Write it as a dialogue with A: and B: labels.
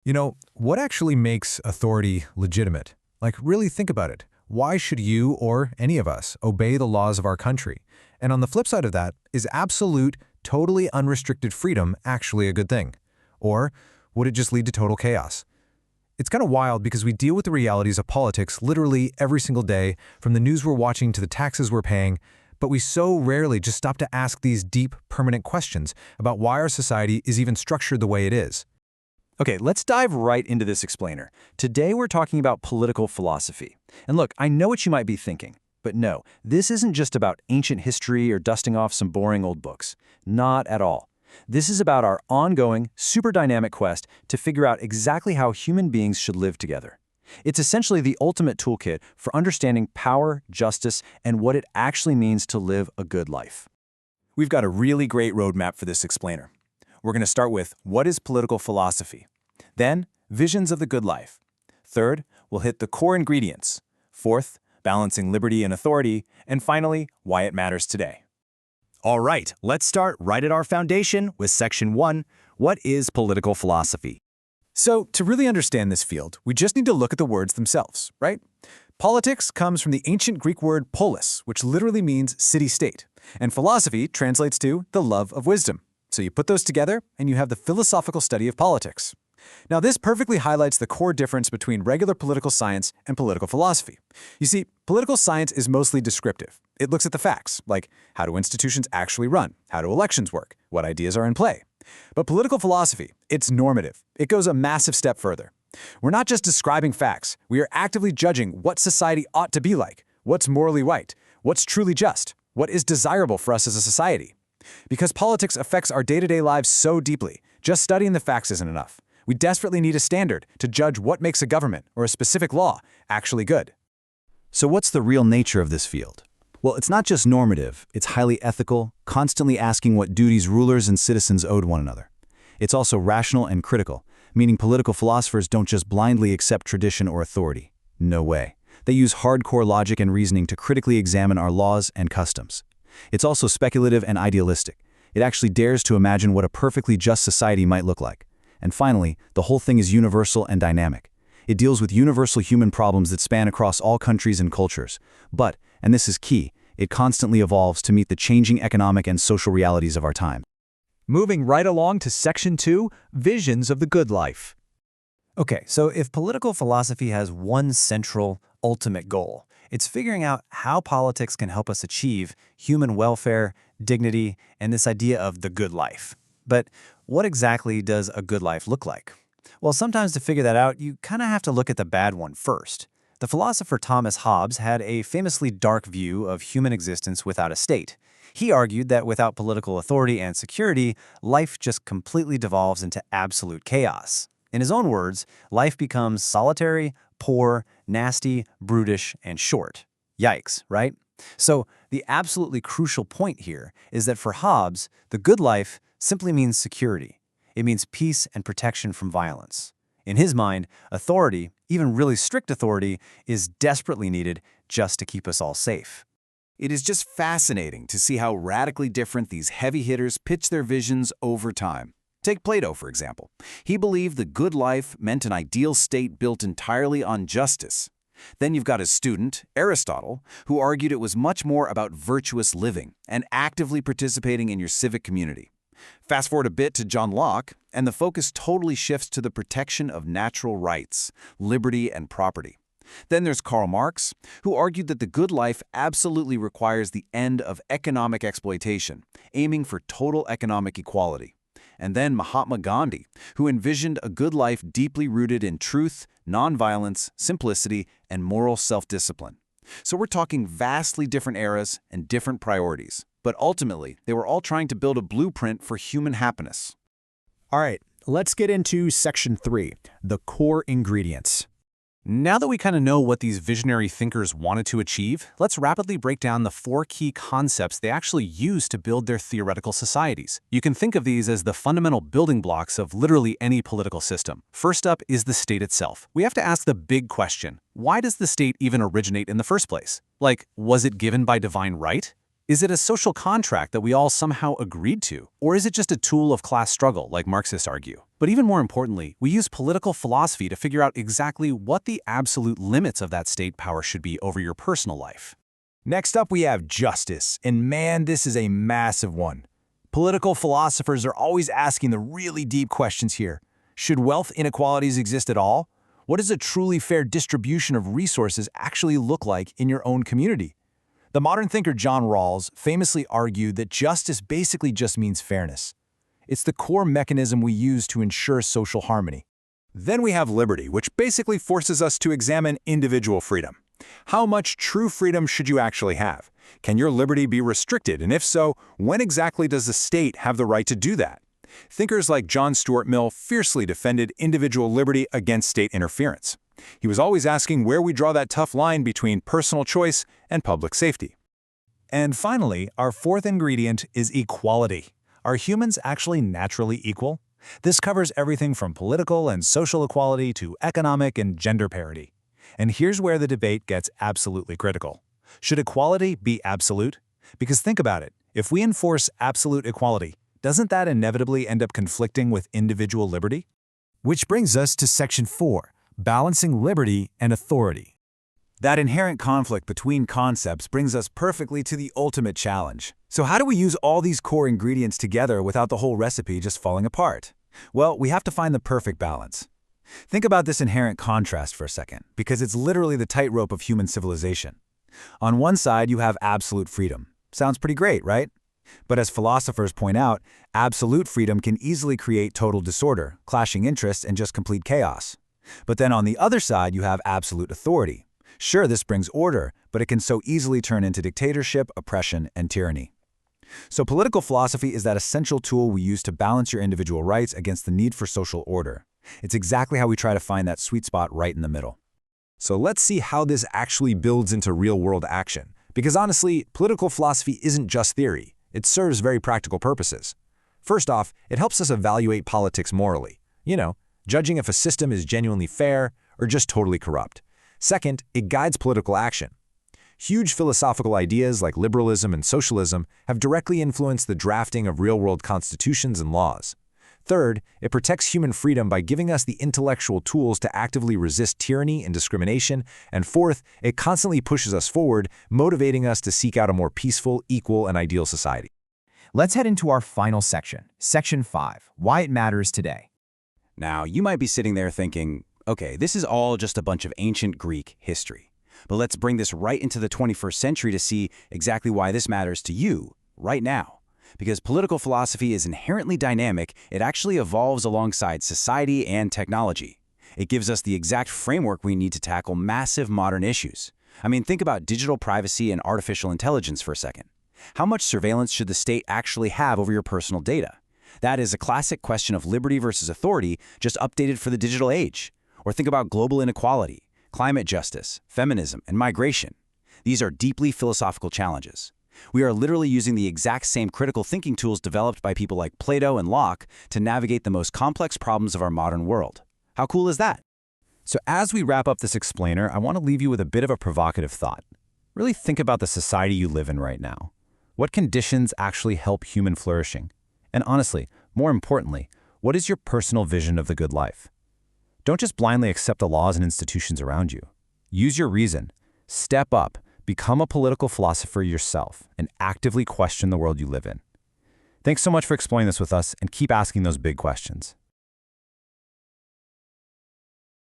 A: What actually makes authority legitimate? Like, really think about it. Why should you, or any of us, obey the laws of our country? And on the flip side of that, is absolute, totally unrestricted freedom actually a good thing? Or would it just lead to total chaos? It's kind of wild because we deal with the realities of politics literally every single day, from the news we're watching to the taxes we're paying, but we so rarely just stop to ask these deep, permanent questions about why our society is even structured the way it is.
B: Okay, let's dive right into this explainer. Today we're talking about political philosophy. And look, I know what you might be thinking, but no, this isn't just about ancient history or dusting off some boring old books. Not at all. This is about our ongoing, super dynamic quest to figure out exactly how human beings should live together. It's essentially the ultimate toolkit for understanding power, justice, and what it actually means to live a good life. We've got a really great roadmap for this explainer. We're going to start with what is political philosophy? Then, visions of the good life. Third, we'll hit the core ingredients. Fourth, balancing liberty and authority. And finally, why it matters today. All right, let's start right at our foundation with Section 1, what is political philosophy? So, to really understand this field, we just need to look at the words themselves, right? Politics comes from the ancient Greek word polis, which literally means city-state, and philosophy translates to the love of wisdom. So you put those together, and you have the philosophical study of politics. Now, this perfectly highlights the core difference between regular political science and political philosophy. You see, political science is mostly descriptive. It looks at the facts, like how do institutions actually run, how do elections work, what ideas are in play. But political philosophy, it's normative. It goes a massive step further. We're not just describing facts, we are actively judging what society ought to be like, what's morally right, what's truly just, what is desirable for us as a society. Because politics affects our day-to-day lives so deeply, just studying the facts isn't enough. We desperately need a standard to judge what makes a government or a specific law actually good. So what's the real nature of this field? Well, it's not just normative, it's highly ethical, constantly asking what duties rulers and citizens owed one another. It's also rational and critical, meaning political philosophers don't just blindly accept tradition or authority. No way. They use hardcore logic and reasoning to critically examine our laws and customs. It's also speculative and idealistic. It actually dares to imagine what a perfectly just society might look like. And finally, the whole thing is universal and dynamic. It deals with universal human problems that span across all countries and cultures. But, and this is key, it constantly evolves to meet the changing economic and social realities of our time.
C: Moving right along to Section 2, Visions of the Good Life.
B: Okay, so if political philosophy has one central, ultimate goal, it's figuring out how politics can help us achieve human welfare, dignity, and this idea of the good life. But what exactly does a good life look like? Well, sometimes to figure that out, you kind of have to look at the bad one first. The philosopher Thomas Hobbes had a famously dark view of human existence without a state. He argued that without political authority and security, life just completely devolves into absolute chaos. In his own words, life becomes solitary, poor, nasty, brutish, and short. Yikes, right? So the absolutely crucial point here is that for Hobbes, the good life simply means security. It means peace and protection from violence. In his mind, authority, even really strict authority, is desperately needed just to keep us all safe.
D: It is just fascinating to see how radically different these heavy hitters pitch their visions over time. Take Plato, for example. He believed the good life meant an ideal state built entirely on justice. Then you've got his student, Aristotle, who argued it was much more about virtuous living and actively participating in your civic community. Fast forward a bit to John Locke, and the focus totally shifts to the protection of natural rights, liberty, and property. Then there's Karl Marx, who argued that the good life absolutely requires the end of economic exploitation, aiming for total economic equality. And then Mahatma Gandhi, who envisioned a good life deeply rooted in truth, nonviolence, simplicity, and moral self-discipline. So we're talking vastly different eras and different priorities. But ultimately, they were all trying to build a blueprint for human happiness.
C: All right, let's get into Section 3, the core ingredients.
A: Now that we kind of know what these visionary thinkers wanted to achieve, let's rapidly break down the 4 key concepts they actually used to build their theoretical societies. You can think of these as the fundamental building blocks of literally any political system. First up is the state itself. We have to ask the big question, why does the state even originate in the first place? Like, was it given by divine right?
B: Is it a social contract that we all somehow agreed to? Or is it just a tool of class struggle, like Marxists argue? But even more importantly, we use political philosophy to figure out exactly what the absolute limits of that state power should be over your personal life.
A: Next up, we have justice, and man, this is a massive one. Political philosophers are always asking the really deep questions here. Should wealth inequalities exist at all? What does a truly fair distribution of resources actually look like in your own community? The modern thinker John Rawls famously argued that justice basically just means fairness. It's the core mechanism we use to ensure social harmony. Then we have liberty, which basically forces us to examine individual freedom. How much true freedom should you actually have? Can your liberty be restricted? And if so, when exactly does the state have the right to do that? Thinkers like John Stuart Mill fiercely defended individual liberty against state interference. He was always asking where we draw that tough line between personal choice and public safety. And finally, our fourth ingredient is equality. Are humans actually naturally equal? This covers everything from political and social equality to economic and gender parity. And here's where the debate gets absolutely critical. Should equality be absolute? Because think about it, if we enforce absolute equality, doesn't that inevitably end up conflicting with individual liberty? Which brings us to Section 4, balancing liberty and authority. That inherent conflict between concepts brings us perfectly to the ultimate challenge. So how do we use all these core ingredients together without the whole recipe just falling apart? Well, we have to find the perfect balance. Think about this inherent contrast for a second, because it's literally the tightrope of human civilization. On one side, you have absolute freedom. Sounds pretty great, right? But as philosophers point out, absolute freedom can easily create total disorder, clashing interests, and just complete chaos. But then on the other side, you have absolute authority. Sure, this brings order, but it can so easily turn into dictatorship, oppression, and tyranny. So political philosophy is that essential tool we use to balance your individual rights against the need for social order. It's exactly how we try to find that sweet spot right in the middle. So let's see how this actually builds into real-world action. Because honestly, political philosophy isn't just theory. It serves very practical purposes. First off, it helps us evaluate politics morally. Judging if a system is genuinely fair or just totally corrupt. Second, it guides political action. Huge philosophical ideas like liberalism and socialism have directly influenced the drafting of real-world constitutions and laws. Third, it protects human freedom by giving us the intellectual tools to actively resist tyranny and discrimination. And fourth, it constantly pushes us forward, motivating us to seek out a more peaceful, equal, and ideal society.
C: Let's head into our final section, Section 5, Why It Matters Today.
B: Now, you might be sitting there thinking, okay, this is all just a bunch of ancient Greek history. But let's bring this right into the 21st century to see exactly why this matters to you right now. Because political philosophy is inherently dynamic, it actually evolves alongside society and technology. It gives us the exact framework we need to tackle massive modern issues. I mean, think about digital privacy and artificial intelligence for a second. How much surveillance should the state actually have over your personal data? That is a classic question of liberty versus authority, just updated for the digital age. Or think about global inequality, climate justice, feminism, and migration. These are deeply philosophical challenges. We are literally using the exact same critical thinking tools developed by people like Plato and Locke to navigate the most complex problems of our modern world. How cool is that?
A: So as we wrap up this explainer, I want to leave you with a bit of a provocative thought. Really think about the society you live in right now. What conditions actually help human flourishing? And honestly, more importantly, what is your personal vision of the good life? Don't just blindly accept the laws and institutions around you. Use your reason. Step up, become a political philosopher yourself, and actively question the world you live in. Thanks so much for exploring this with us, and keep asking those big questions.